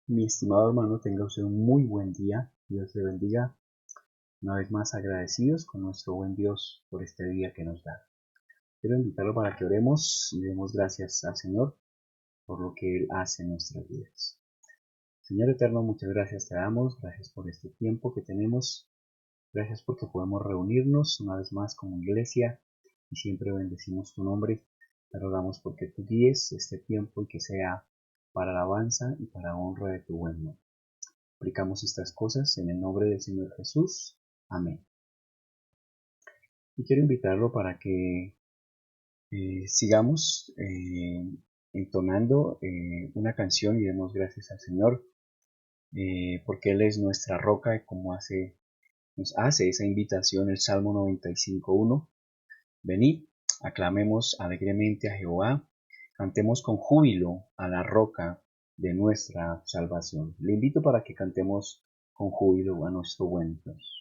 Mi estimado hermano, tenga usted un muy buen día. Dios le bendiga. Una vez más agradecidos con nuestro buen Dios por este día que nos da. Quiero invitarlo para que oremos y demos gracias al Señor por lo que Él hace en nuestras vidas. Señor eterno, muchas gracias te damos. Gracias por este tiempo que tenemos. Gracias porque podemos reunirnos una vez más como iglesia y siempre bendecimos tu nombre. Te rogamos porque tú guíes este tiempo y que sea para alabanza y para honra de tu buen nombre. Aplicamos estas cosas en el nombre del Señor Jesús. Amén. Y quiero invitarlo para que sigamos entonando una canción y demos gracias al Señor, porque Él es nuestra roca y como nos hace esa invitación el Salmo 95:1. Venid, aclamemos alegremente a Jehová, cantemos con júbilo a la roca de nuestra salvación. Le invito para que cantemos con júbilo a nuestro buen Dios.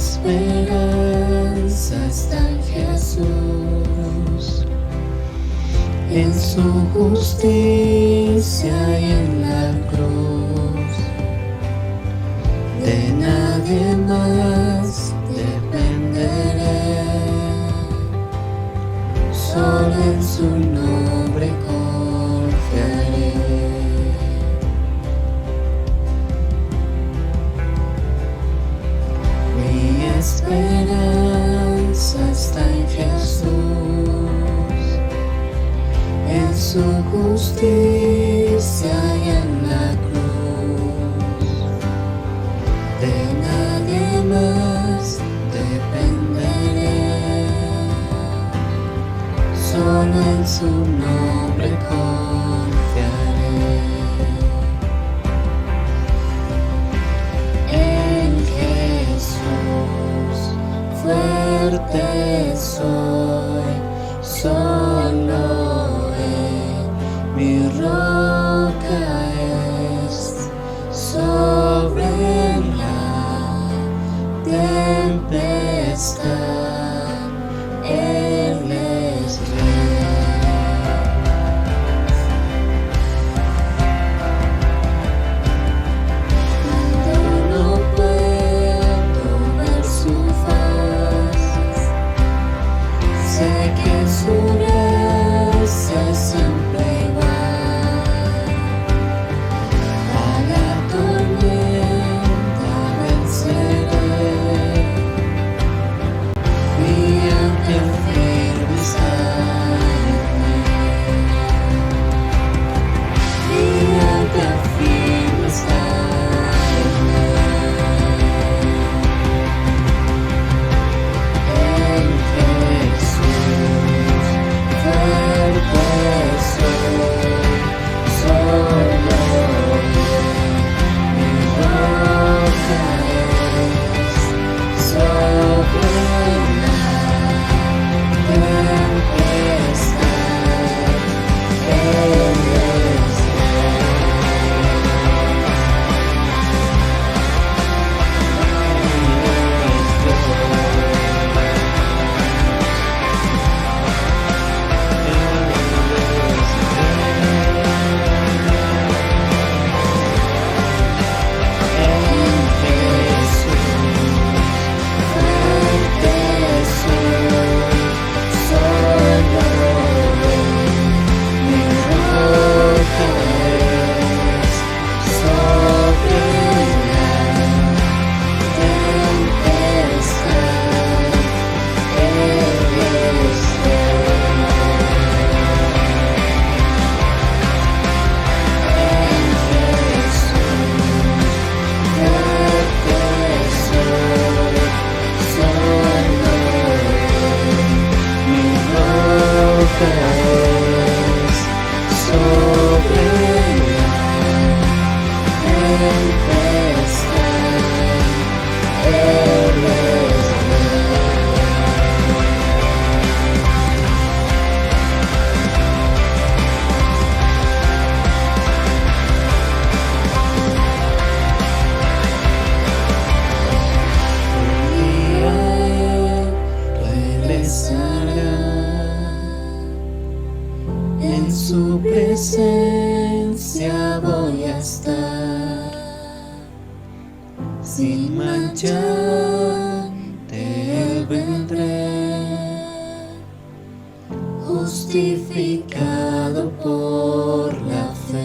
Esperanza está en Jesús, en su justicia y en la cruz. De nadie más dependeré, solo en su nombre confiaré. Esperanza está en Jesús, en su justicia y en la cruz. De nadie más dependeré, solo en su nombre confiaré. Fuerte soy, solo Él, mi roca es, sobre la tempestad, Él es Rey. Cuando no puedo ver su faz, sé que su gracia es siempre igual. A la tormenta venceré, estar sin mancha, de Él vendré, justificado por la fe.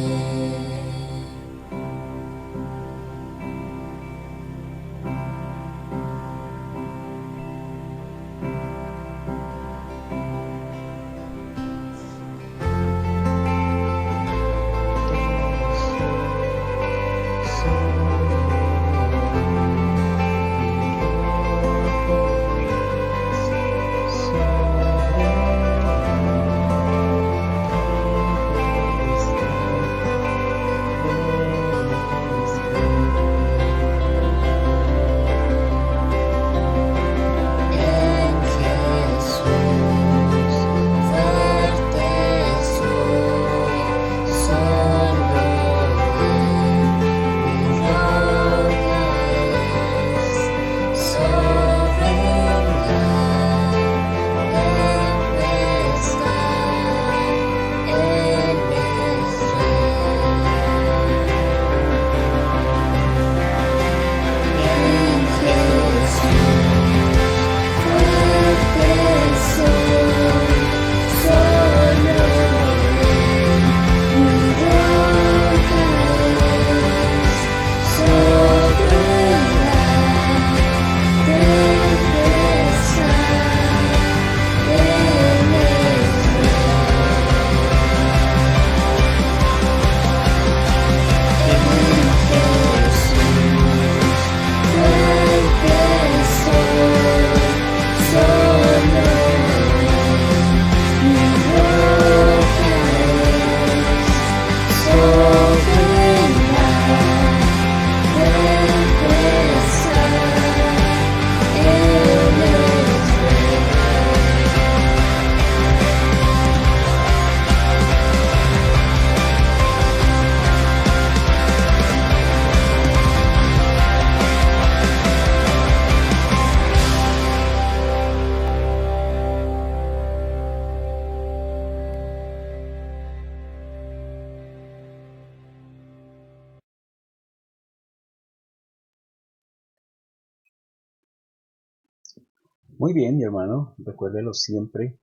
Muy bien, mi hermano, recuérdelo siempre.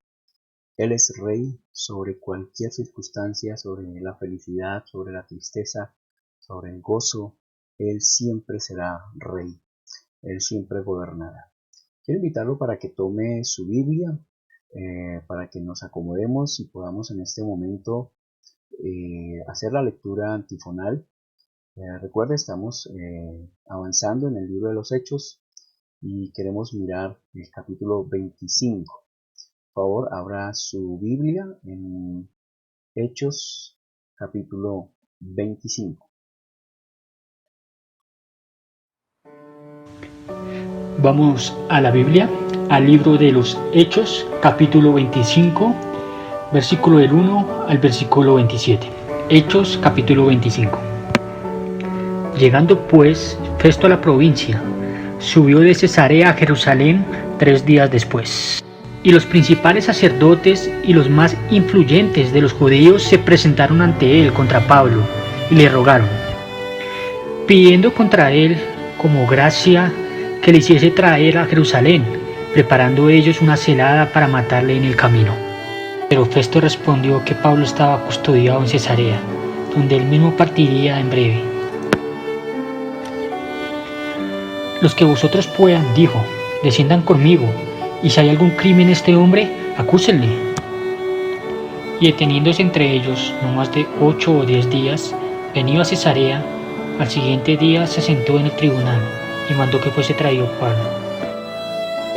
Él es rey sobre cualquier circunstancia, sobre la felicidad, sobre la tristeza, sobre el gozo. Él siempre será rey. Él siempre gobernará. Quiero invitarlo para que tome su Biblia, para que nos acomodemos y podamos en este momento hacer la lectura antifonal. Recuerda, estamos avanzando en el libro de los Hechos y queremos mirar el capítulo 25. Por favor, abra su Biblia en Hechos capítulo 25. Vamos a la Biblia, al libro de los Hechos, capítulo 25, versículo del 1 al versículo 27. Hechos, capítulo 25. Llegando pues Festo a la provincia, subió de Cesarea a Jerusalén 3 días después. Y los principales sacerdotes y los más influyentes de los judíos se presentaron ante él contra Pablo y le rogaron, pidiendo contra él como gracia que le hiciese traer a Jerusalén, preparando ellos una celada para matarle en el camino. Pero Festo respondió que Pablo estaba custodiado en Cesarea, donde él mismo partiría en breve. Los que vosotros puedan, dijo, desciendan conmigo, y si hay algún crimen en este hombre, acúsenle. Y deteniéndose entre ellos no más de 8 o 10 días, venido a Cesarea, al siguiente día se sentó en el tribunal y mandó que fuese traído Pablo.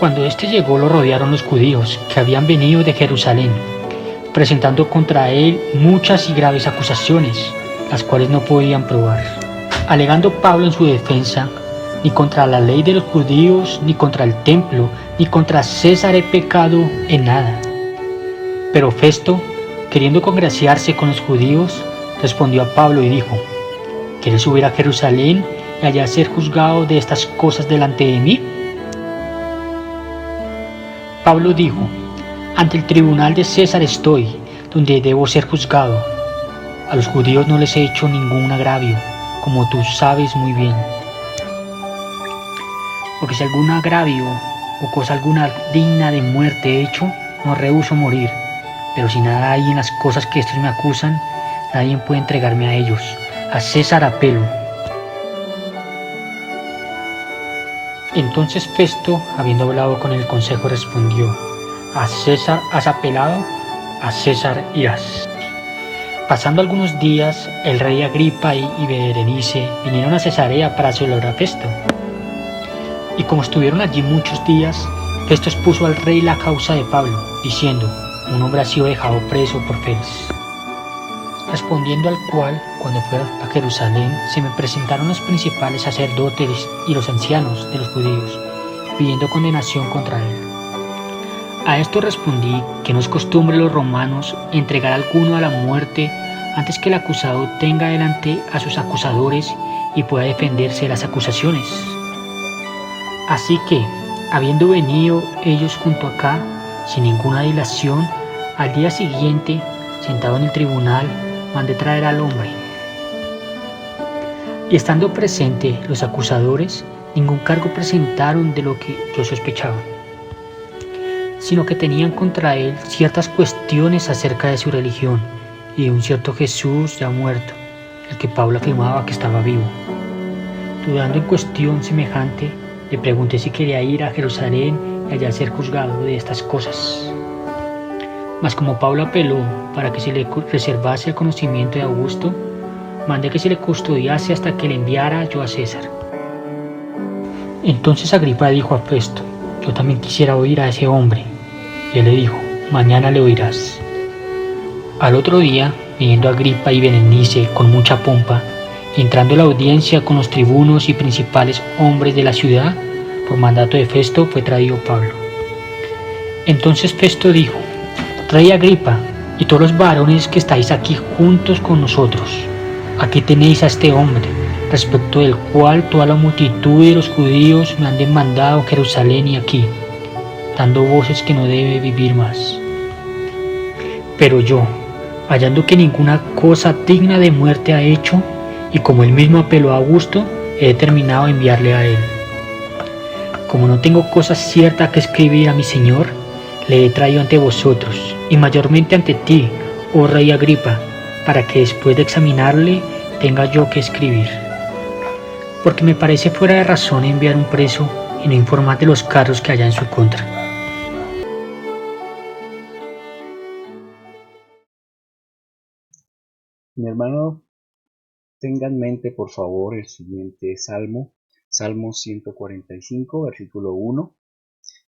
Cuando éste llegó, lo rodearon los judíos que habían venido de Jerusalén, presentando contra él muchas y graves acusaciones, las cuales no podían probar. Alegando Pablo en su defensa, ni contra la ley de los judíos, ni contra el templo, ni contra César he pecado en nada. Pero Festo, queriendo congraciarse con los judíos, respondió a Pablo y dijo, ¿quieres subir a Jerusalén y allá ser juzgado de estas cosas delante de mí? Pablo dijo, ante el tribunal de César estoy, donde debo ser juzgado. a los judíos no les he hecho ningún agravio, como tú sabes muy bien. Porque si algún agravio o cosa alguna digna de muerte he hecho, no rehúso morir. Pero si nada hay en las cosas que estos me acusan, nadie puede entregarme a ellos. A César apelo. Entonces Festo, habiendo hablado con el consejo, respondió: a César has apelado, a César irás. Pasando algunos días, el rey Agripa y Berenice vinieron a Cesarea para celebrar a Festo. Y como estuvieron allí muchos días, Festo expuso al rey la causa de Pablo, diciendo: un hombre ha sido dejado preso por Félix. Respondiendo al cual, cuando fui a Jerusalén, se me presentaron los principales sacerdotes y los ancianos de los judíos, pidiendo condenación contra él. A esto respondí que no es costumbre de los romanos entregar a alguno a la muerte antes que el acusado tenga delante a sus acusadores y pueda defenderse de las acusaciones. Así que, habiendo venido ellos junto acá, sin ninguna dilación, al día siguiente, sentado en el tribunal, mandé traer al hombre. Y estando presente los acusadores, ningún cargo presentaron de lo que yo sospechaba, sino que tenían contra él ciertas cuestiones acerca de su religión y de un cierto Jesús ya muerto, el que Pablo afirmaba que estaba vivo. Dudando en cuestión semejante, le pregunté si quería ir a Jerusalén y allá ser juzgado de estas cosas. Mas como Pablo apeló para que se le reservase el conocimiento de Augusto, mandé que se le custodiase hasta que le enviara yo a César. Entonces Agripa dijo a Festo: yo también quisiera oír a ese hombre. Y él le dijo: mañana le oirás. Al otro día, viniendo Agripa y Berenice con mucha pompa, y entrando en la audiencia con los tribunos y principales hombres de la ciudad, por mandato de Festo fue traído Pablo. Entonces Festo dijo: Rey Agripa, y todos los varones que estáis aquí juntos con nosotros, aquí tenéis a este hombre, respecto del cual toda la multitud de los judíos me han demandado en Jerusalén y aquí, dando voces que no debe vivir más. Pero yo, hallando que ninguna cosa digna de muerte ha hecho, y como él mismo apeló a Augusto, he determinado enviarle a él. Como no tengo cosa cierta que escribir a mi señor, le he traído ante vosotros, y mayormente ante ti, oh rey Agripa, para que después de examinarle tenga yo que escribir. Porque me parece fuera de razón enviar un preso y no informar de los cargos que haya en su contra. Mi hermano, tenga en mente por favor el siguiente salmo, Salmo 145, versículo 1.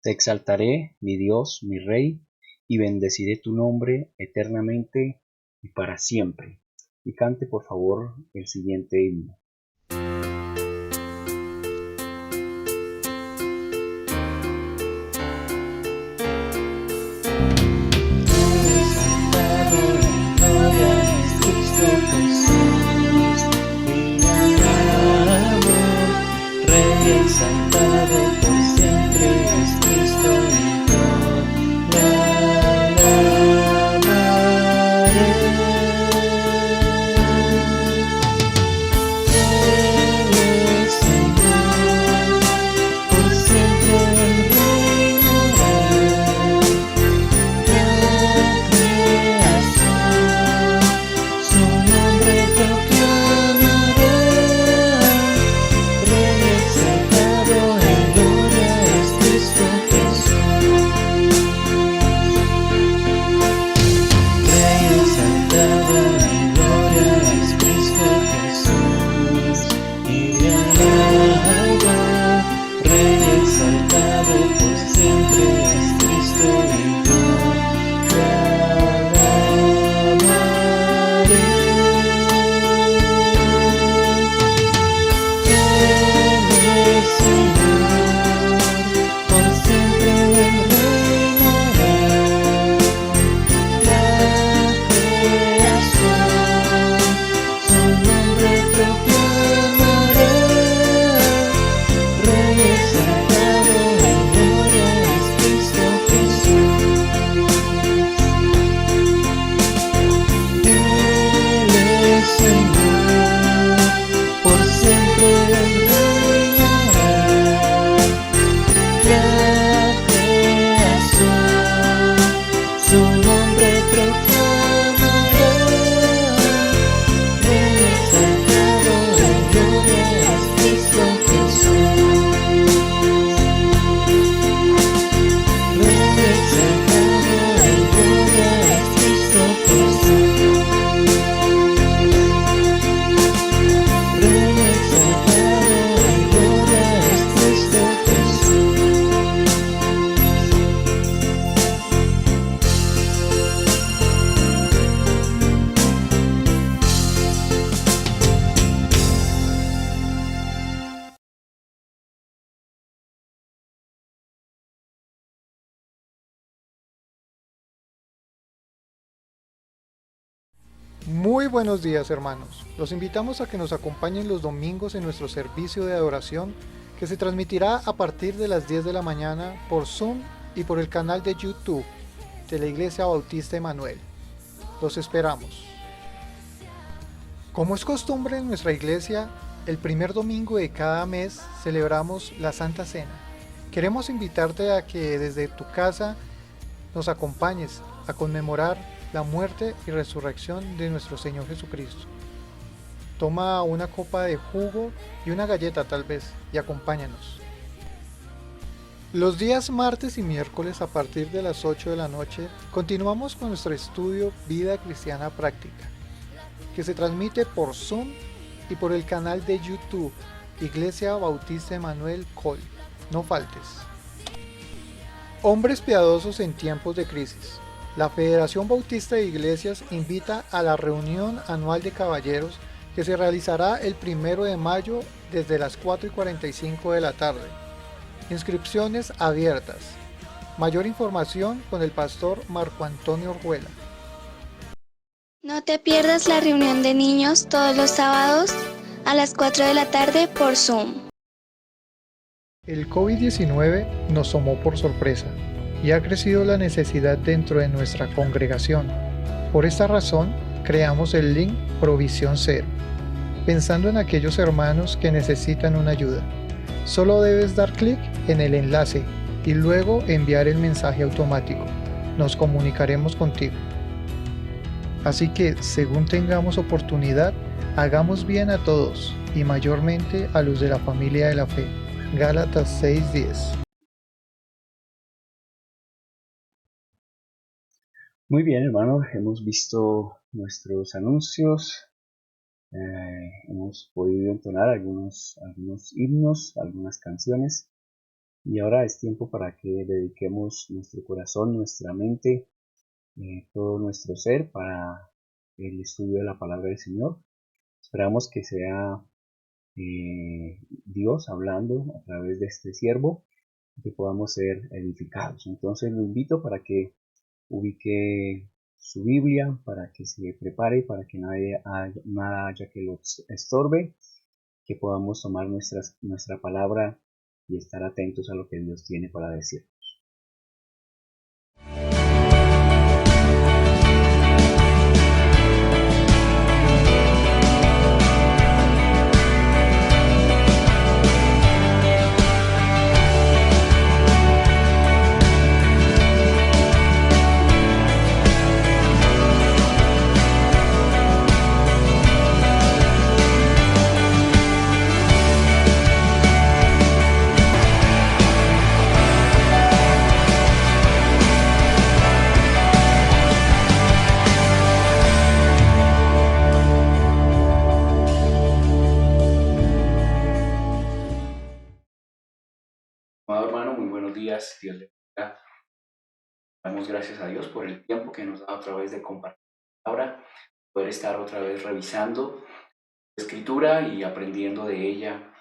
Te exaltaré, mi Dios, mi Rey, y bendeciré tu nombre eternamente y para siempre. Y cante por favor el siguiente himno. Exaltado por siempre es Cristo y yo le alabaré. Muy buenos días, hermanos. Los invitamos a que nos acompañen los domingos en nuestro servicio de adoración que se transmitirá a partir de las 10 de la mañana por Zoom y por el canal de YouTube de la Iglesia Bautista Emanuel. Los esperamos. Como es costumbre en nuestra iglesia, el primer domingo de cada mes celebramos la Santa Cena. Queremos invitarte a que desde tu casa nos acompañes a conmemorar la muerte y resurrección de nuestro Señor Jesucristo. Toma una copa de jugo y una galleta tal vez y acompáñanos. Los días martes y miércoles a partir de las 8 de la noche continuamos con nuestro estudio Vida Cristiana Práctica, que se transmite por Zoom y por el canal de YouTube Iglesia Bautista Emanuel Col. No faltes. Hombres piadosos en tiempos de crisis. La Federación Bautista de Iglesias invita a la reunión anual de caballeros que se realizará el 1 de mayo desde las 4:45 de la tarde. Inscripciones abiertas. Mayor información con el pastor Marco Antonio Orjuela. No te pierdas la reunión de niños todos los sábados a las 4 de la tarde por Zoom. El COVID-19 nos tomó por sorpresa y ha crecido la necesidad dentro de nuestra congregación. Por esta razón, creamos el link Provisión Cero, pensando en aquellos hermanos que necesitan una ayuda. Solo debes dar clic en el enlace y luego enviar el mensaje automático. Nos comunicaremos contigo. Así que, según tengamos oportunidad, hagamos bien a todos y mayormente a los de la familia de la fe. Gálatas 6:10. Muy bien, hermano, hemos visto nuestros anuncios, hemos podido entonar algunos himnos, algunas canciones, y ahora es tiempo para que dediquemos nuestro corazón, nuestra mente, todo nuestro ser para el estudio de la palabra del Señor. Esperamos que sea Dios hablando a través de este siervo, que podamos ser edificados. Entonces lo invito para que ubique su Biblia, para que se prepare, para que nada haya que lo estorbe, que podamos tomar nuestra palabra y estar atentos a lo que Dios tiene para decir. Amado hermano, muy buenos días. Dios le bendiga. Damos gracias a Dios por el tiempo que nos da otra vez de compartir la palabra, poder estar otra vez revisando la Escritura y aprendiendo de ella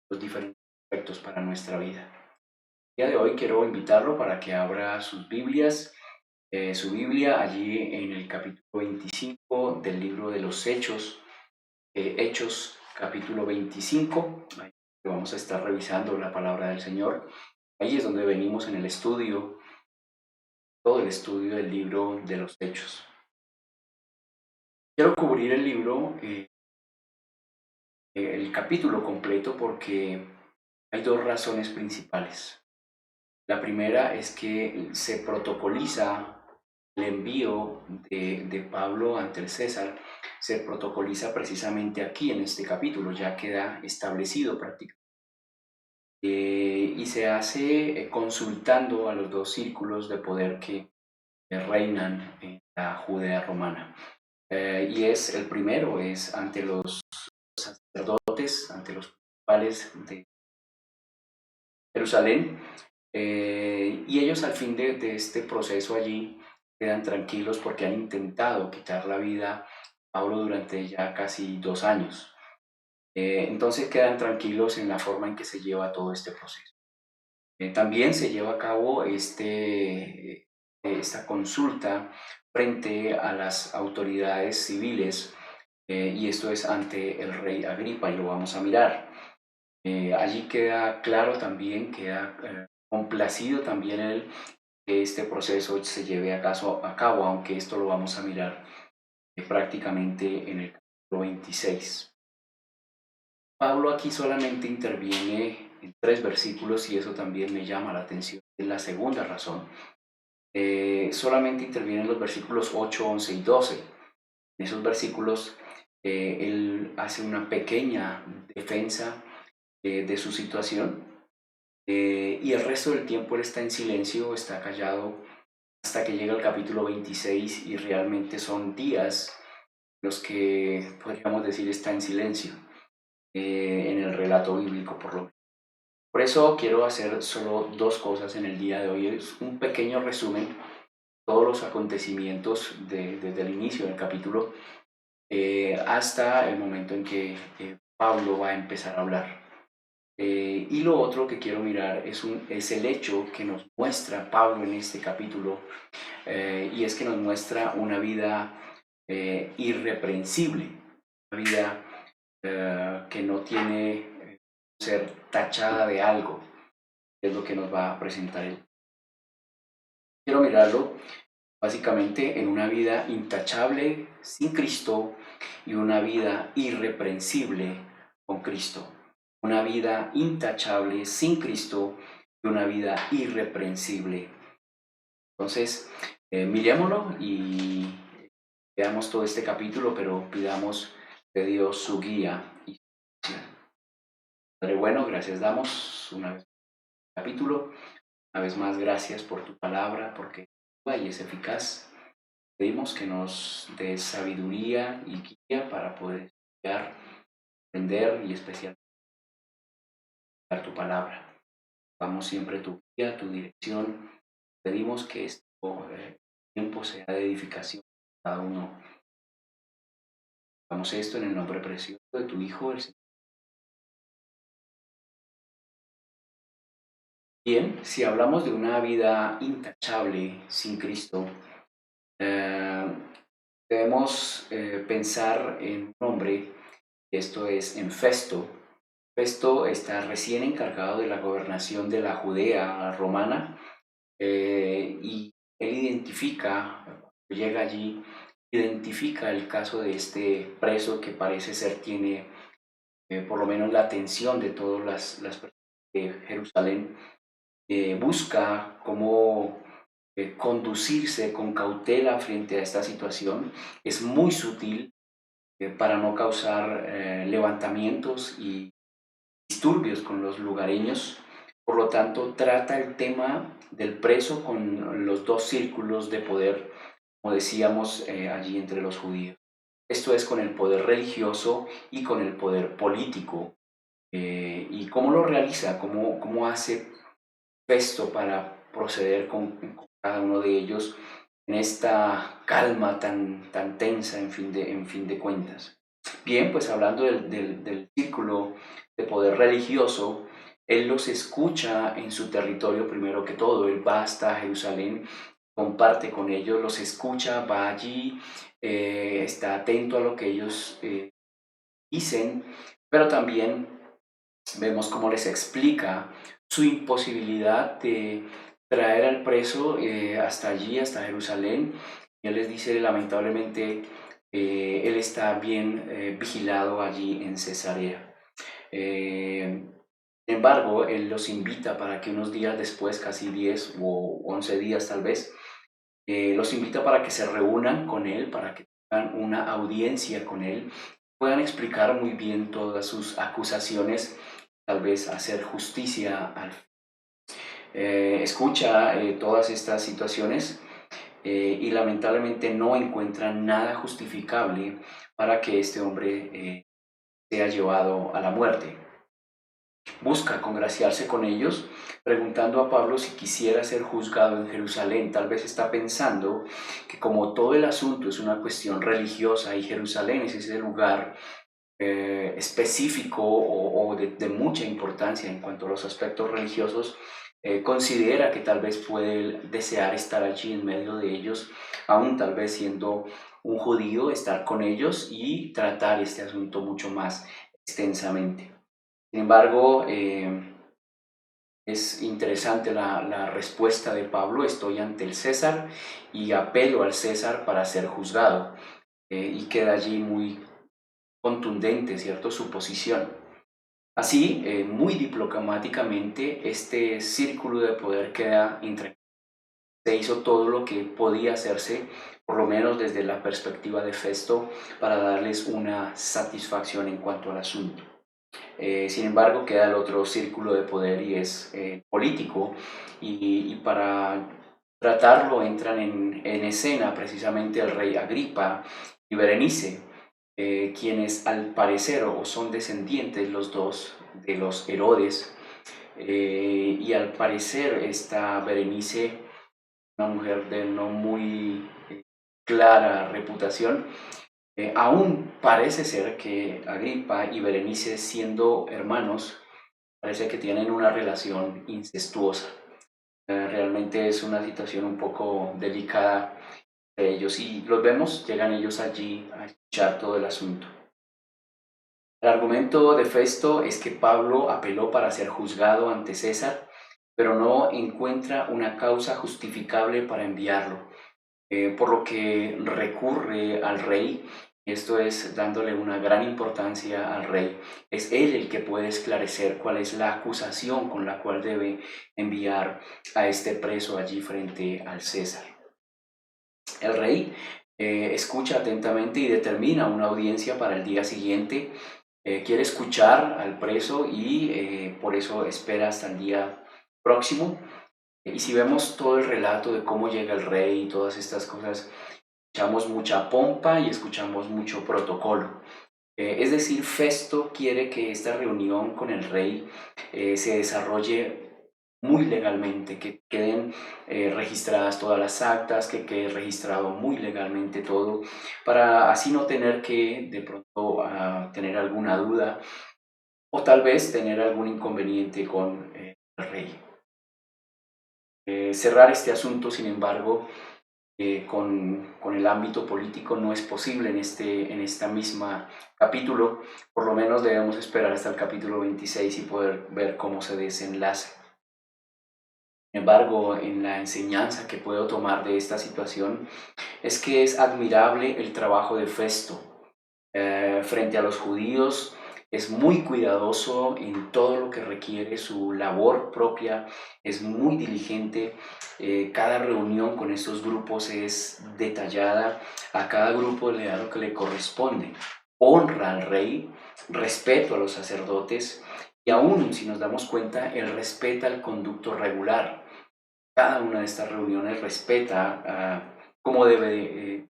los diferentes aspectos para nuestra vida. El día de hoy quiero invitarlo para que abra sus Biblias, su Biblia allí en el capítulo 25 del libro de los Hechos, Hechos capítulo 25. Ahí vamos a estar revisando la palabra del Señor. Ahí es donde venimos en el estudio, todo el estudio del libro de los Hechos. Quiero cubrir el libro, el capítulo completo, porque hay dos razones principales. La primera es que se protocoliza el envío de Pablo ante el César, se protocoliza precisamente aquí en este capítulo, ya queda establecido prácticamente. Y se hace consultando a los dos círculos de poder que reinan en la Judea romana. Y el primero es ante los sacerdotes, ante los principales de Jerusalén, y ellos al fin de este proceso allí quedan tranquilos porque han intentado quitar la vida a Pablo durante ya casi 2 años. Entonces quedan tranquilos en la forma en que se lleva todo este proceso. También se lleva a cabo esta consulta frente a las autoridades civiles, y esto es ante el rey Agripa, y lo vamos a mirar. Allí queda claro también, queda complacido también él que este proceso se lleve a cabo, aunque esto lo vamos a mirar prácticamente en el capítulo 26. Pablo aquí solamente interviene en 3 versículos y eso también me llama la atención. Es la segunda razón. Solamente interviene en los versículos 8, 11 y 12. En esos versículos él hace una pequeña defensa de su situación, y el resto del tiempo él está en silencio, está callado, hasta que llega el capítulo 26 y realmente son días los que podríamos decir está en silencio en el relato bíblico por lo menos. Por eso quiero hacer solo 2 cosas en el día de hoy. Es un pequeño resumen de todos los acontecimientos desde el inicio del capítulo hasta el momento en que Pablo va a empezar a hablar. Y lo otro que quiero mirar es el hecho que nos muestra Pablo en este capítulo, y es que nos muestra una vida irreprensible, una vida que no tiene ser tachada de algo, es lo que nos va a presentar él. Quiero mirarlo básicamente en una vida intachable sin Cristo y una vida irreprensible con Cristo. Una vida intachable sin Cristo y una vida irreprensible. Entonces, mirémoslo y veamos todo este capítulo, pero pidamos de Dios su guía y su dirección. Padre bueno, gracias damos una vez más por el capítulo. Una vez más, gracias por tu palabra, porque y es eficaz. Pedimos que nos des sabiduría y guía para poder estudiar, aprender y especialmente tu palabra. Vamos siempre tu guía, tu dirección. Pedimos que este tiempo sea de edificación para cada uno. Hagamos esto en el nombre precioso de tu Hijo, el Señor. Bien, si hablamos de una vida intachable sin Cristo, debemos pensar en un hombre, esto es en Festo. Festo está recién encargado de la gobernación de la Judea romana, y él llega allí, identifica el caso de este preso que parece ser tiene por lo menos la atención de todas las personas de Jerusalén. Busca cómo conducirse con cautela frente a esta situación. Es muy sutil para no causar levantamientos y disturbios con los lugareños. Por lo tanto, trata el tema del preso con los 2 círculos de poder, como decíamos, allí entre los judíos. Esto es con el poder religioso y con el poder político. ¿Y cómo lo realiza? ¿Cómo hace Festo para proceder con cada uno de ellos en esta calma tan tensa en fin de cuentas? Bien, pues hablando del círculo de poder religioso, él los escucha en su territorio primero que todo. Él va hasta Jerusalén, comparte con ellos, los escucha, va allí, está atento a lo que ellos dicen, pero también vemos cómo les explica su imposibilidad de traer al preso hasta allí, hasta Jerusalén. Y él les dice, lamentablemente, él está bien vigilado allí en Cesarea. Sin embargo, él los invita para que unos días después, casi 10 o 11 días tal vez, los invita para que se reúnan con él, para que tengan una audiencia con él, puedan explicar muy bien todas sus acusaciones, tal vez hacer justicia al escucha todas estas situaciones y lamentablemente no encuentra nada justificable para que este hombre sea llevado a la muerte. Busca congraciarse con ellos, preguntando a Pablo si quisiera ser juzgado en Jerusalén. Tal vez está pensando que como todo el asunto es una cuestión religiosa y Jerusalén es ese lugar específico o de mucha importancia en cuanto a los aspectos religiosos, considera que tal vez puede desear estar allí en medio de ellos, aún tal vez siendo un judío, estar con ellos y tratar este asunto mucho más extensamente. Sin embargo, es interesante la respuesta de Pablo: estoy ante el César y apelo al César para ser juzgado. Y queda allí muy contundente, ¿cierto?, su posición. Así, muy diplomáticamente, este círculo de poder queda entre. Se hizo todo lo que podía hacerse, por lo menos desde la perspectiva de Festo, para darles una satisfacción en cuanto al asunto. Sin embargo, queda el otro círculo de poder y es político, y para tratarlo entran en escena precisamente el rey Agripa y Berenice, quienes al parecer o son descendientes los dos de los Herodes, y al parecer esta Berenice, una mujer de no muy clara reputación, aún parece ser que Agripa y Berenice, siendo hermanos, parece que tienen una relación incestuosa. Realmente es una situación un poco delicada de ellos, y los vemos, llegan ellos allí a escuchar todo el asunto. El argumento de Festo es que Pablo apeló para ser juzgado ante César, pero no encuentra una causa justificable para enviarlo, por lo que recurre al rey. Esto es dándole una gran importancia al rey. Es él el que puede esclarecer cuál es la acusación con la cual debe enviar a este preso allí frente al César. El rey escucha atentamente y determina una audiencia para el día siguiente. Quiere escuchar al preso y por eso espera hasta el día próximo. Y si vemos todo el relato de cómo llega el rey y todas estas cosas, escuchamos mucha pompa y escuchamos mucho protocolo. Es decir, Festo quiere que esta reunión con el rey se desarrolle muy legalmente, que queden registradas todas las actas, que quede registrado muy legalmente todo, para así no tener que de pronto tener alguna duda o tal vez tener algún inconveniente con el rey. Cerrar este asunto, sin embargo, con el ámbito político no es posible en esta misma capítulo. Por lo menos debemos esperar hasta el capítulo 26 y poder ver cómo se desenlaza. Sin embargo, en la enseñanza que puedo tomar de esta situación es que es admirable el trabajo de Festo. Frente a los judíos es muy cuidadoso en todo lo que requiere su labor propia, es muy diligente. Cada reunión con estos grupos es detallada, a cada grupo le da lo que le corresponde. Honra al rey, respeto a los sacerdotes, y aún si nos damos cuenta, él respeta el conducto regular. Cada una de estas reuniones respeta cómo debe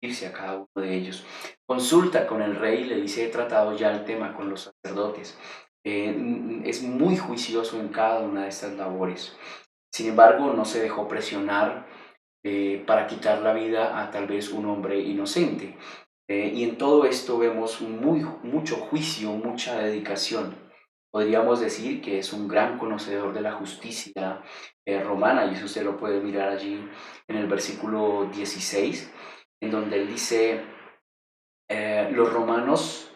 irse a cada uno de ellos. Consulta con el rey, le dice: he tratado ya el tema con los sacerdotes. Es muy juicioso en cada una de estas labores. Sin embargo, no se dejó presionar para quitar la vida a tal vez un hombre inocente. Y en todo esto vemos mucho juicio, mucha dedicación. Podríamos decir que es un gran conocedor de la justicia romana, y eso usted lo puede mirar allí en el versículo 16, en donde él dice: los romanos,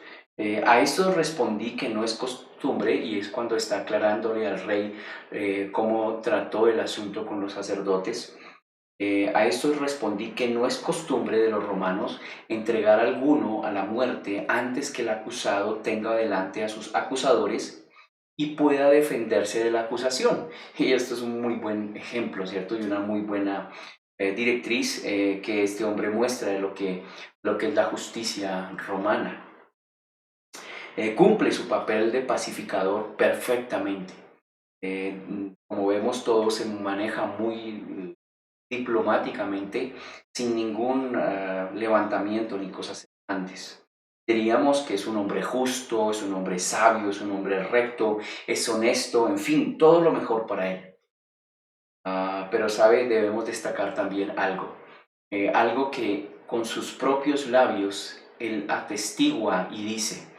a esto respondí que no es costumbre, y es cuando está aclarándole al rey cómo trató el asunto con los sacerdotes. A esto respondí que no es costumbre de los romanos entregar a alguno a la muerte antes que el acusado tenga delante a sus acusadores y pueda defenderse de la acusación. Y esto es un muy buen ejemplo, ¿cierto? Y una muy buena directriz que este hombre muestra de lo que es la justicia romana. Cumple su papel de pacificador perfectamente. Como vemos, todo se maneja muy diplomáticamente, sin ningún levantamiento ni cosas semejantes. Diríamos que es un hombre justo, es un hombre sabio, es un hombre recto, es honesto, en fin, todo lo mejor para él. Pero sabe, debemos destacar también algo que con sus propios labios él atestigua y dice: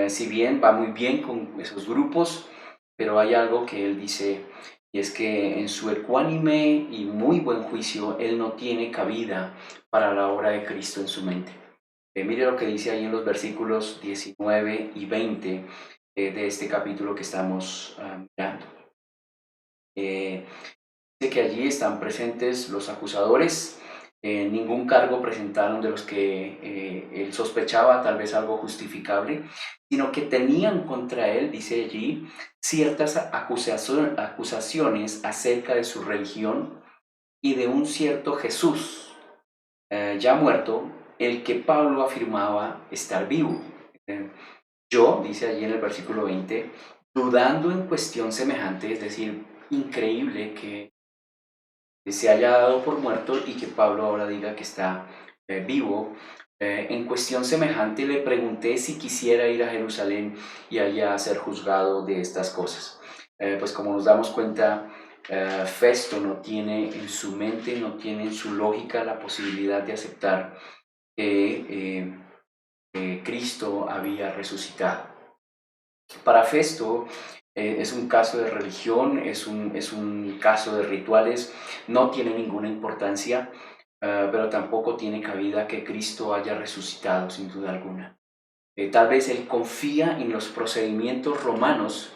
si bien va muy bien con esos grupos, pero hay algo que él dice, y es que en su ecuánime y muy buen juicio, él no tiene cabida para la obra de Cristo en su mente. Mire lo que dice ahí en los versículos 19 y 20 de este capítulo que estamos mirando. Dice que allí están presentes los acusadores. Ningún cargo presentaron de los que él sospechaba, tal vez algo justificable, sino que tenían contra él, dice allí, ciertas acusaciones acerca de su religión y de un cierto Jesús ya muerto, el que Pablo afirmaba estar vivo. Yo, dice allí en el versículo 20, dudando en cuestión semejante, es decir, increíble que se haya dado por muerto y que Pablo ahora diga que está vivo. En cuestión semejante le pregunté si quisiera ir a Jerusalén y allá ser juzgado de estas cosas. Pues como nos damos cuenta, Festo no tiene en su mente, no tiene en su lógica la posibilidad de aceptar que Cristo había resucitado. Para Festo es un caso de religión, es un caso de rituales, no tiene ninguna importancia, pero tampoco tiene cabida que Cristo haya resucitado, sin duda alguna. Tal vez él confía en los procedimientos romanos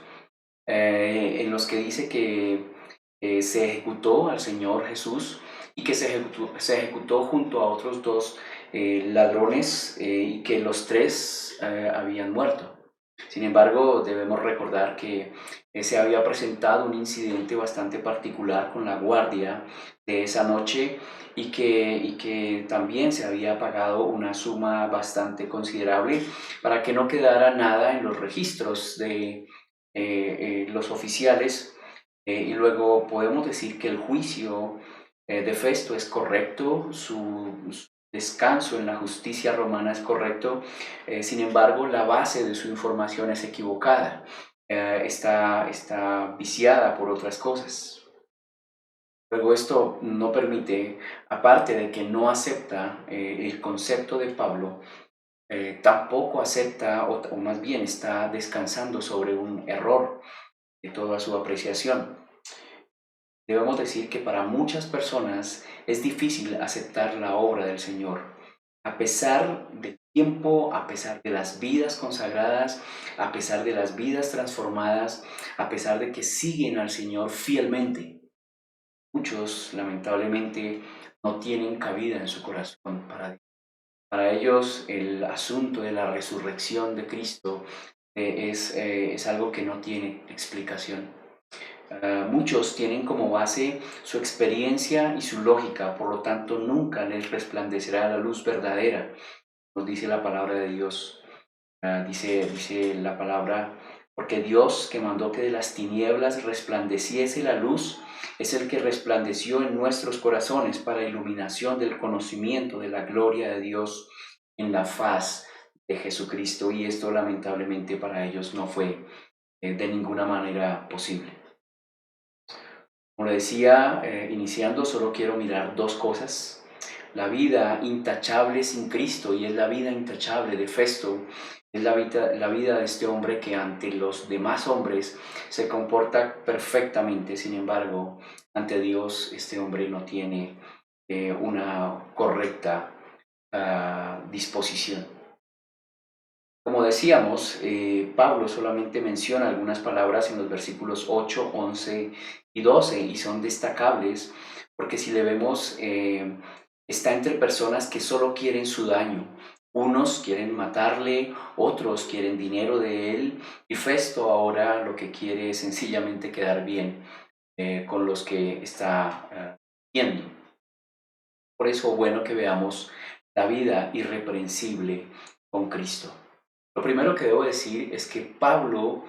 en los que dice que se ejecutó al Señor Jesús y que se ejecutó junto a otros dos ladrones y que los tres habían muerto. Sin embargo, debemos recordar que se había presentado un incidente bastante particular con la guardia de esa noche y que también se había pagado una suma bastante considerable para que no quedara nada en los registros de los oficiales. Y luego podemos decir que el juicio de Festo es correcto, su descanso en la justicia romana es correcto, sin embargo la base de su información es equivocada, está viciada por otras cosas. Luego esto no permite, aparte de que no acepta el concepto de Pablo, tampoco acepta, o más bien está descansando sobre un error de toda su apreciación. Debemos decir que para muchas personas es difícil aceptar la obra del Señor, a pesar del tiempo, a pesar de las vidas consagradas, a pesar de las vidas transformadas, a pesar de que siguen al Señor fielmente. Muchos, lamentablemente, no tienen cabida en su corazón para Dios. Para ellos, el asunto de la resurrección de Cristo es algo que no tiene explicación. Muchos tienen como base su experiencia y su lógica, por lo tanto nunca les resplandecerá la luz verdadera, nos dice la palabra de Dios. Dice la palabra, porque Dios que mandó que de las tinieblas resplandeciese la luz, es el que resplandeció en nuestros corazones para iluminación del conocimiento de la gloria de Dios en la faz de Jesucristo, y esto lamentablemente para ellos no fue de ninguna manera posible. Como le decía, iniciando, solo quiero mirar dos cosas. La vida intachable sin Cristo, y es la vida intachable de Festo, es la vida de este hombre que ante los demás hombres se comporta perfectamente. Sin embargo, ante Dios este hombre no tiene una correcta disposición. Como decíamos, Pablo solamente menciona algunas palabras en los versículos 8, 11 y 12 y son destacables porque si le vemos, está entre personas que solo quieren su daño. Unos quieren matarle, otros quieren dinero de él y Festo ahora lo que quiere es sencillamente quedar bien con los que está viendo. Por eso, bueno que veamos la vida irreprensible con Cristo. Lo primero que debo decir es que Pablo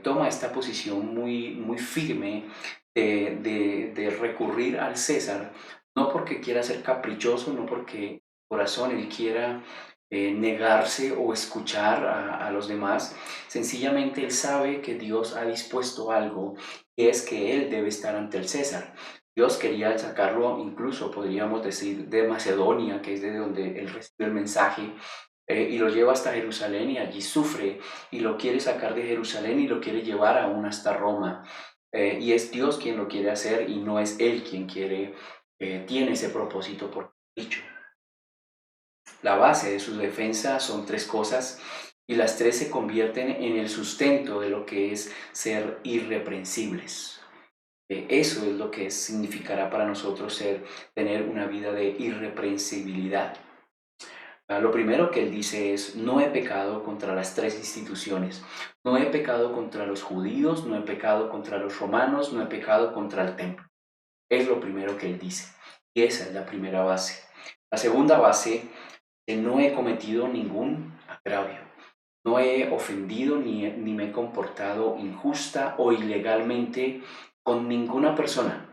toma esta posición muy firme de recurrir al César, no porque quiera ser caprichoso, no porque en su corazón él quiera negarse o escuchar a los demás. Sencillamente él sabe que Dios ha dispuesto algo, y es que él debe estar ante el César. Dios quería sacarlo, incluso podríamos decir, de Macedonia, que es de donde él recibió el mensaje, y lo lleva hasta Jerusalén y allí sufre y lo quiere sacar de Jerusalén y lo quiere llevar aún hasta Roma. Y es Dios quien lo quiere hacer y no es él quien tiene ese propósito por dicho. La base de su defensa son tres cosas y las tres se convierten en el sustento de lo que es ser irreprensibles. Eso es lo que significará para nosotros tener una vida de irreprensibilidad. Lo primero que él dice es: no he pecado contra las tres instituciones. No he pecado contra los judíos, no he pecado contra los romanos, no he pecado contra el templo. Es lo primero que él dice. Y esa es la primera base. La segunda base: no he cometido ningún agravio. No he ofendido ni me he comportado injusta o ilegalmente con ninguna persona.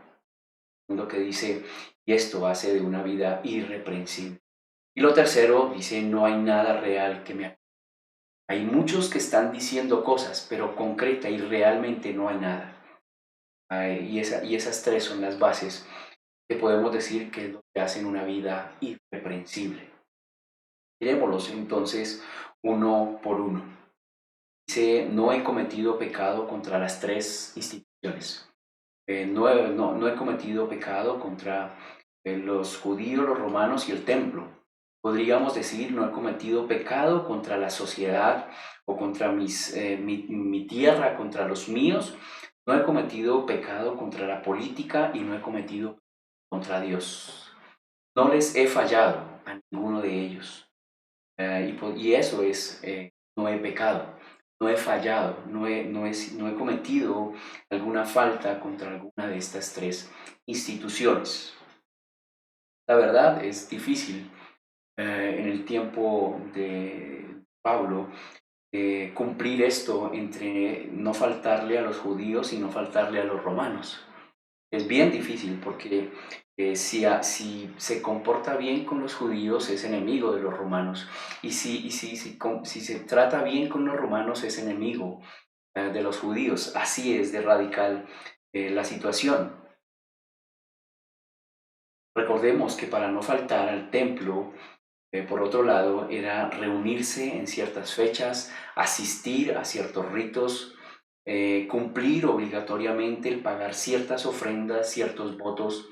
Lo que dice, y esto hace de una vida irreprensible. Y lo tercero dice: no hay nada real que me acuerde. Hay muchos que están diciendo cosas, pero concreta y realmente no hay nada. Y esas tres son las bases que podemos decir que es lo que hacen una vida irreprensible. Miremoslos entonces uno por uno. Dice: no he cometido pecado contra las tres instituciones. No he cometido pecado contra los judíos, los romanos y el templo. Podríamos decir: no he cometido pecado contra la sociedad o contra mi tierra, contra los míos. No he cometido pecado contra la política y no he cometido contra Dios. No les he fallado a ninguno de ellos. Y eso es, no he pecado, no he fallado, no he cometido alguna falta contra alguna de estas tres instituciones. La verdad es difícil en el tiempo de Pablo cumplir esto entre no faltarle a los judíos y no faltarle a los romanos. Es bien difícil porque si se comporta bien con los judíos es enemigo de los romanos y si se trata bien con los romanos es enemigo de los judíos. Así es de radical la situación. Recordemos que para no faltar al templo, por otro lado, era reunirse en ciertas fechas, asistir a ciertos ritos, cumplir obligatoriamente el pagar ciertas ofrendas, ciertos votos,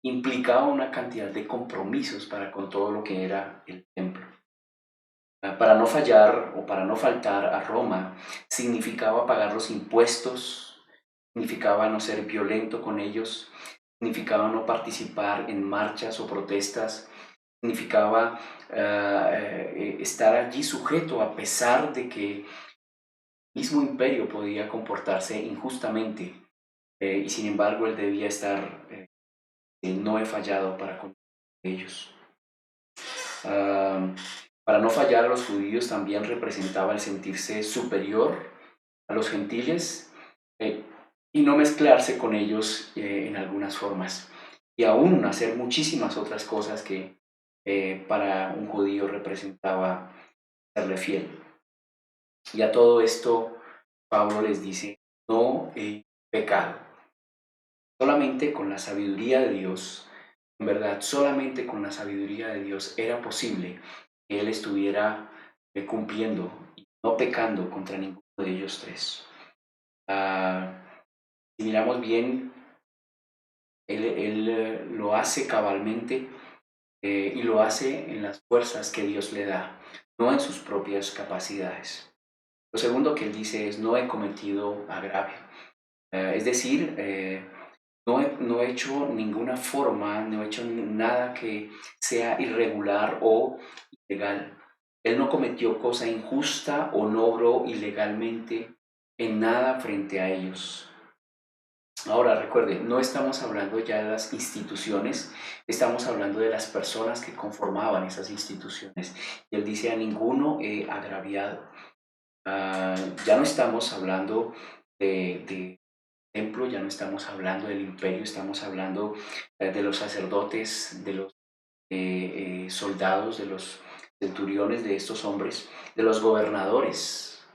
implicaba una cantidad de compromisos para con todo lo que era el templo. Para no fallar o para no faltar a Roma significaba pagar los impuestos, significaba no ser violento con ellos, significaba no participar en marchas o protestas, significaba estar allí sujeto a pesar de que el mismo imperio podía comportarse injustamente y sin embargo él debía estar, no he fallado para con ellos. Para no fallar a los judíos también representaba el sentirse superior a los gentiles y no mezclarse con ellos en algunas formas y aún hacer muchísimas otras cosas que para un judío representaba serle fiel. Y a todo esto Pablo les dice: no he pecado. Solamente con la sabiduría de Dios, en verdad, solamente con la sabiduría de Dios era posible que él estuviera cumpliendo y no pecando contra ninguno de ellos tres. Si miramos bien, él lo hace cabalmente y lo hace en las fuerzas que Dios le da, no en sus propias capacidades. Lo segundo que él dice es: no he cometido agravio. Es decir, no he hecho ninguna forma, no he hecho nada que sea irregular o ilegal. Él no cometió cosa injusta o no obró ilegalmente en nada frente a ellos. Ahora recuerde, no estamos hablando ya de las instituciones, estamos hablando de las personas que conformaban esas instituciones. Y él dice: a ninguno he agraviado. Ya no estamos hablando de templo, ya no estamos hablando del imperio, estamos hablando de los sacerdotes, de los soldados, de los centuriones, de estos hombres, de los gobernadores.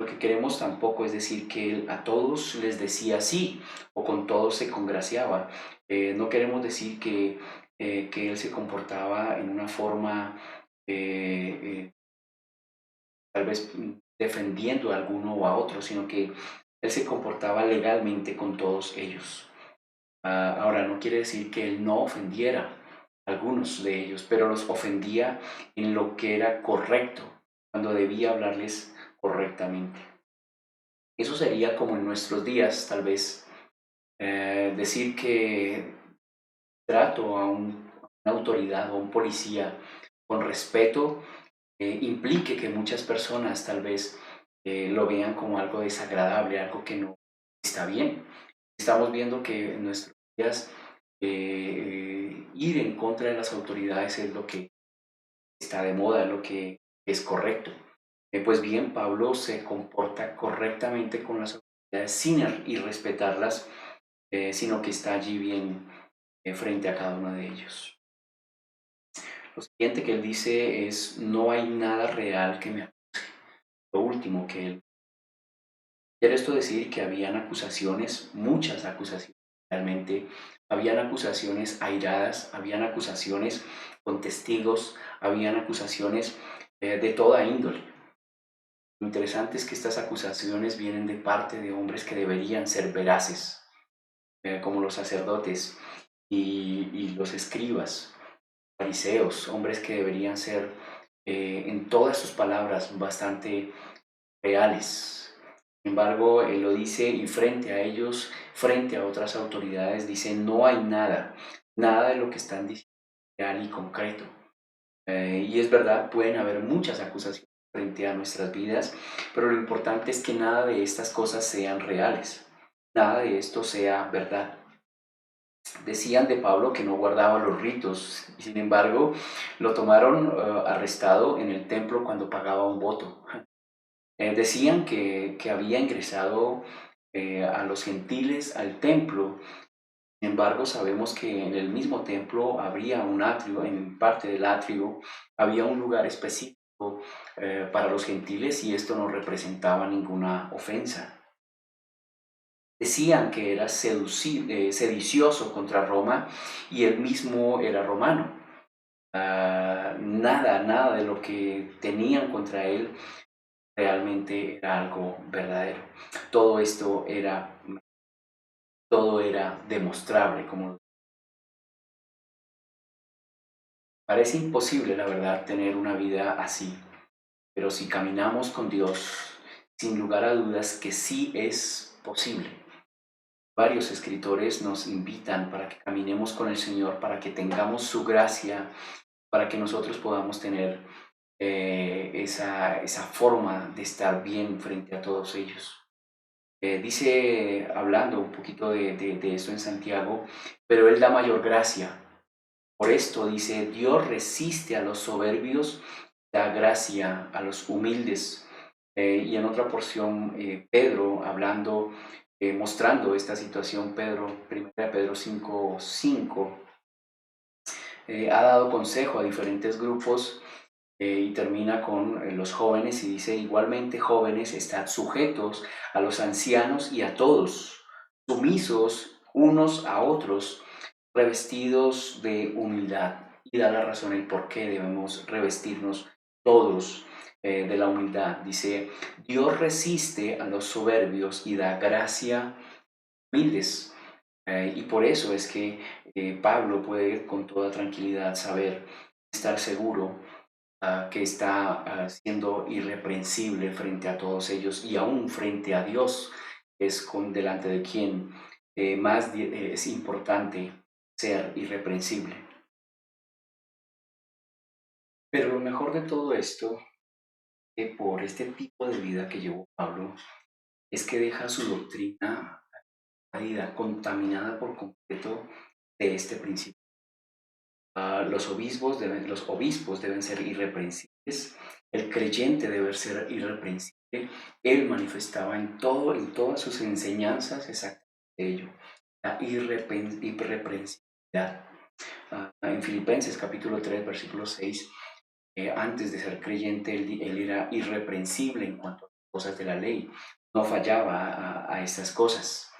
Lo que queremos tampoco es decir que él a todos les decía sí o con todos se congraciaba. No queremos decir que él se comportaba en una forma tal vez defendiendo a alguno o a otro, sino que él se comportaba legalmente con todos ellos. Ahora, no quiere decir que él no ofendiera a algunos de ellos, pero los ofendía en lo que era correcto, cuando debía hablarles correctamente. Eso sería como en nuestros días, tal vez, decir que trato a una autoridad o a un policía con respeto implique que muchas personas tal vez lo vean como algo desagradable, algo que no está bien. Estamos viendo que en nuestros días ir en contra de las autoridades es lo que está de moda, es lo que es correcto. Pues bien, Pablo se comporta correctamente con las autoridades sin irrespetarlas, sino que está allí bien frente a cada uno de ellos. Lo siguiente que él dice es: no hay nada real que me acuse. Lo último que él quiere esto decir que habían acusaciones, muchas acusaciones realmente, habían acusaciones airadas, habían acusaciones con testigos, habían acusaciones de toda índole. Lo interesante es que estas acusaciones vienen de parte de hombres que deberían ser veraces, como los sacerdotes y los escribas, fariseos, hombres que deberían ser en todas sus palabras bastante reales. Sin embargo, él lo dice y frente a ellos, frente a otras autoridades, dice: no hay nada, nada de lo que están diciendo real y concreto. Y es verdad, pueden haber muchas acusaciones frente a nuestras vidas, pero lo importante es que nada de estas cosas sean reales, nada de esto sea verdad. Decían de Pablo que no guardaba los ritos, y sin embargo lo tomaron arrestado en el templo cuando pagaba un voto. Decían que había ingresado a los gentiles al templo. Sin embargo, sabemos que en el mismo templo había un atrio, en parte del atrio había un lugar específico para los gentiles, y esto no representaba ninguna ofensa. Decían que era sedicioso contra Roma, y él mismo era romano. Nada de lo que tenían contra él realmente era algo verdadero. Todo esto todo era demostrable. Como parece imposible, la verdad, tener una vida así, pero si caminamos con Dios, sin lugar a dudas que sí es posible. Varios escritores nos invitan para que caminemos con el Señor, para que tengamos su gracia, para que nosotros podamos tener esa forma de estar bien frente a todos ellos. Dice, hablando un poquito de esto en Santiago, pero Él da mayor gracia. Por esto dice: Dios resiste a los soberbios, da gracia a los humildes. Y en otra porción, Pedro, hablando, mostrando esta situación, 1 Pedro 5:5, ha dado consejo a diferentes grupos, y termina con los jóvenes y dice: igualmente, jóvenes, estad sujetos a los ancianos y a todos, sumisos unos a otros, revestidos de humildad. Y da la razón el por qué debemos revestirnos todos de la humildad. Dice: Dios resiste a los soberbios y da gracia a humildes. Y por eso es que Pablo puede con toda tranquilidad saber, estar seguro que está siendo irreprensible frente a todos ellos, y aún frente a Dios, es delante de quien más es importante ser irreprensible. Pero lo mejor de todo esto, que por este tipo de vida que llevó Pablo, es que deja su doctrina contaminada por completo de este principio. Los obispos deben ser irreprensibles, el creyente debe ser irreprensible. Él manifestaba en todas sus enseñanzas exactamente ello, la irreprensibilidad. En Filipenses capítulo 3, versículo 6, antes de ser creyente, él era irreprensible en cuanto a las cosas de la ley, no fallaba a estas cosas.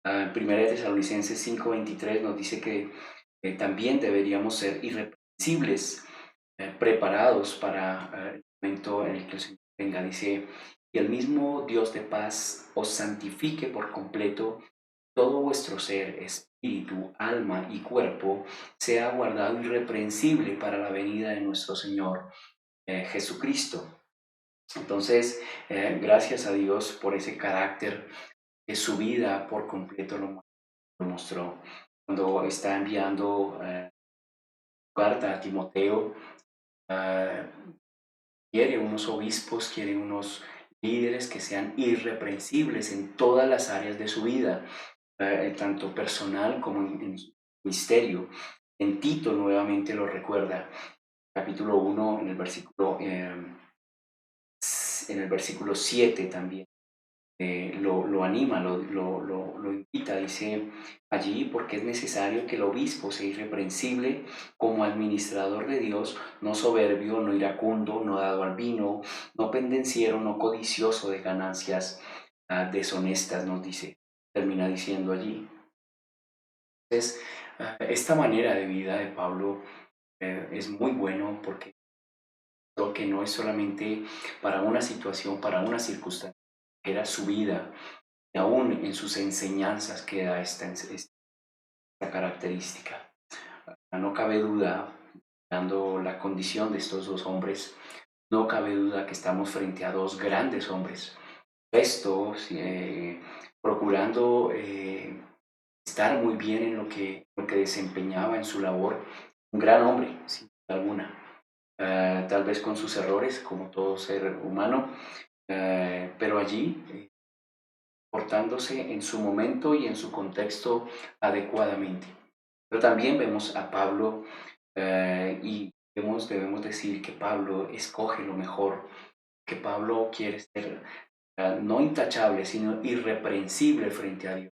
En 1 Tesalonicenses 5:23 nos dice que también deberíamos ser irreprensibles preparados para el momento en el que el Señor venga. Dice, y el mismo Dios de paz os santifique por completo, todo vuestro ser, espíritu, alma y cuerpo sea guardado irreprensible para la venida de nuestro Señor Jesucristo. Entonces, gracias a Dios por ese carácter que su vida por completo lo mostró. Cuando está enviando carta a Timoteo, quiere unos obispos, quiere unos líderes que sean irreprensibles en todas las áreas de su vida, tanto personal como en su ministerio. En Tito nuevamente lo recuerda, capítulo 1, en el versículo 7 también. Lo anima, lo invita, dice allí, porque es necesario que el obispo sea irreprensible como administrador de Dios, no soberbio, no iracundo, no dado al vino, no pendenciero, no codicioso de ganancias deshonestas, nos dice, termina diciendo allí. Entonces, esta manera de vida de Pablo es muy bueno porque creo que no es solamente para una situación, para una circunstancia, era su vida. Y aún en sus enseñanzas queda esta característica. No cabe duda, dando la condición de estos dos hombres, no cabe duda que estamos frente a dos grandes hombres. Esto, procurando estar muy bien en lo que desempeñaba en su labor, un gran hombre, sin duda alguna. Tal vez con sus errores, como todo ser humano, pero allí portándose en su momento y en su contexto adecuadamente. Pero también vemos a Pablo y debemos decir que Pablo escoge lo mejor, que Pablo quiere ser no intachable, sino irreprensible frente a Dios.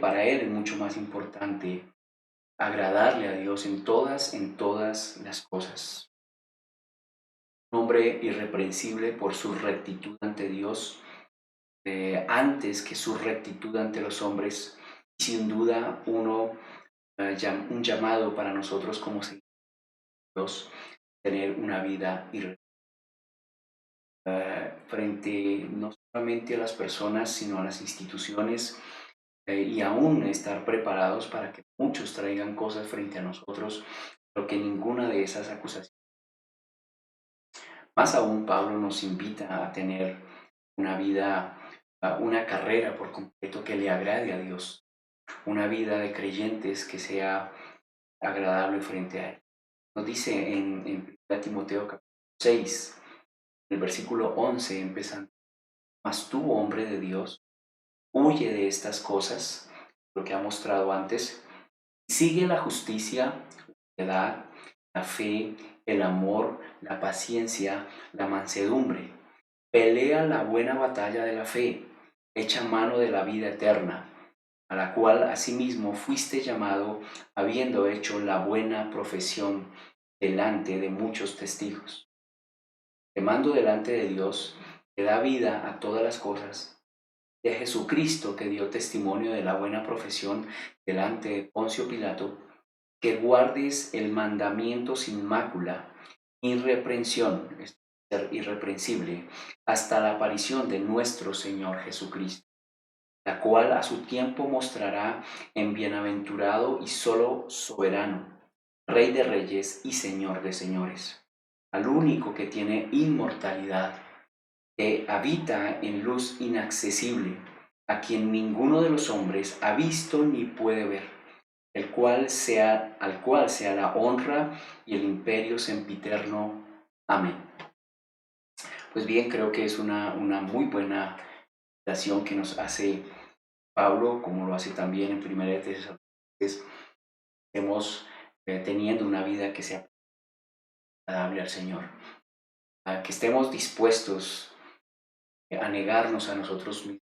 Para él es mucho más importante agradarle a Dios en todas las cosas. Un hombre irreprensible por su rectitud ante Dios, antes que su rectitud ante los hombres, y sin duda un llamado para nosotros como seguidores de Dios, tener una vida frente no solamente a las personas, sino a las instituciones, y aún estar preparados para que muchos traigan cosas frente a nosotros, pero que ninguna de esas acusaciones. Más aún, Pablo nos invita a tener una vida, una carrera por completo que le agrade a Dios, una vida de creyentes que sea agradable frente a Él. Nos dice en 1 Timoteo capítulo 6, el versículo 11, empezando, mas tú, hombre de Dios, huye de estas cosas, lo que ha mostrado antes, sigue la justicia, la piedad, la fe, el amor, la paciencia, la mansedumbre. Pelea la buena batalla de la fe, echa mano de la vida eterna, a la cual asimismo fuiste llamado, habiendo hecho la buena profesión delante de muchos testigos. Te mando delante de Dios, que da vida a todas las cosas, de Jesucristo, que dio testimonio de la buena profesión delante de Poncio Pilato, que guardes el mandamiento sin mácula, irreprensión, es ser irreprensible, hasta la aparición de nuestro Señor Jesucristo, la cual a su tiempo mostrará en bienaventurado y solo soberano, Rey de reyes y Señor de señores, al único que tiene inmortalidad, que habita en luz inaccesible, a quien ninguno de los hombres ha visto ni puede ver, al cual sea la honra y el imperio sempiterno. Amén. Pues bien, creo que es una muy buena invitación que nos hace Pablo, como lo hace también en 1 Tesalonicenses. Estemos teniendo una vida que sea agradable al Señor, que estemos dispuestos a negarnos a nosotros mismos,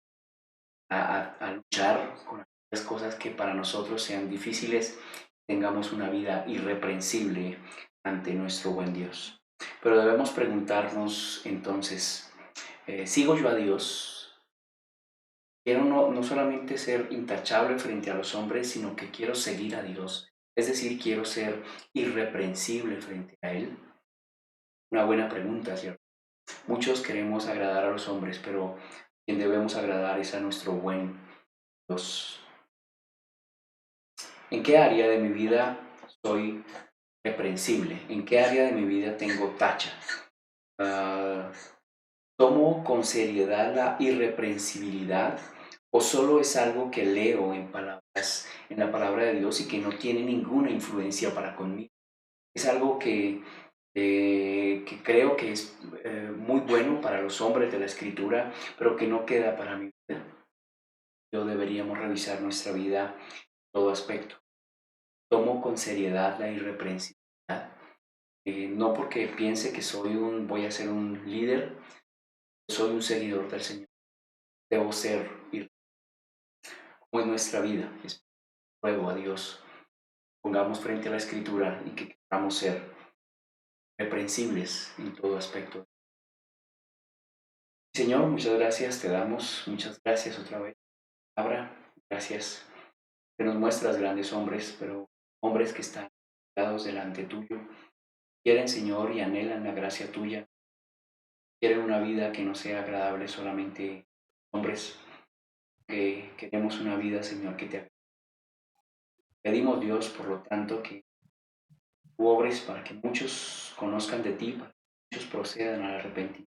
a luchar con aquellas cosas que para nosotros sean difíciles, tengamos una vida irreprensible ante nuestro buen Dios. Pero debemos preguntarnos entonces, ¿sigo yo a Dios? Quiero no solamente ser intachable frente a los hombres, sino que quiero seguir a Dios. Es decir, quiero ser irreprensible frente a Él. Una buena pregunta, ¿cierto? Muchos queremos agradar a los hombres, pero quien debemos agradar es a nuestro buen Dios. ¿En qué área de mi vida soy reprensible? ¿En qué área de mi vida tengo tacha? ¿Tomo con seriedad la irreprensibilidad o solo es algo que leo en la palabra de Dios y que no tiene ninguna influencia para conmigo? Es algo que creo que es muy bueno para los hombres de la Escritura, pero que no queda para mi vida. Yo deberíamos revisar nuestra vida en todo aspecto. Tomo con seriedad la irreprensibilidad, no porque piense que voy a ser un líder, soy un seguidor del Señor. Debo ser como es nuestra vida. Ruego a Dios, pongamos frente a la Escritura y que queramos ser reprensibles en todo aspecto. Señor, muchas gracias te damos, muchas gracias otra vez. Palabra, gracias que nos muestras grandes hombres, pero hombres que están dados delante tuyo. Quieren, Señor, y anhelan la gracia tuya. Quieren una vida que no sea agradable solamente hombres, que queremos una vida, Señor, que te agrade. Pedimos, Dios, por lo tanto, que tú obres para que muchos conozcan de ti, para que muchos procedan al arrepentimiento.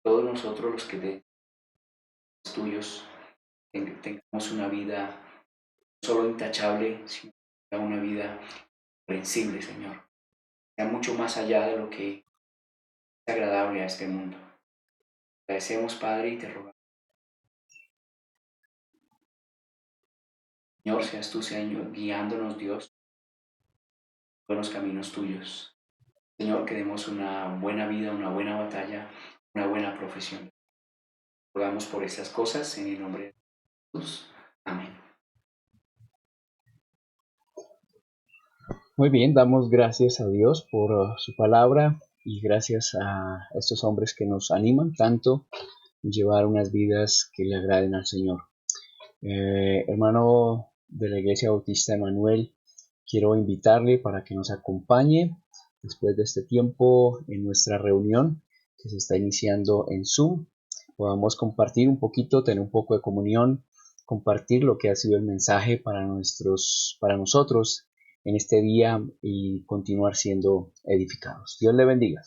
Todos nosotros los que de los tuyos tengamos una vida no solo intachable, sino una vida comprensible, Señor. Sea mucho más allá de lo que es agradable a este mundo. Te agradecemos, Padre, y te rogamos. Señor, seas tú, Señor, guiándonos, Dios, buenos caminos tuyos. Señor, que demos una buena vida, una buena batalla, una buena profesión. Rogamos por estas cosas en el nombre de Jesús. Amén. Muy bien, damos gracias a Dios por su palabra y gracias a estos hombres que nos animan tanto en llevar unas vidas que le agraden al Señor. Hermano de la Iglesia Bautista Emanuel, quiero invitarle para que nos acompañe después de este tiempo en nuestra reunión que se está iniciando en Zoom. Podamos compartir un poquito, tener un poco de comunión, compartir lo que ha sido el mensaje para nosotros en este día y continuar siendo edificados. Dios le bendiga.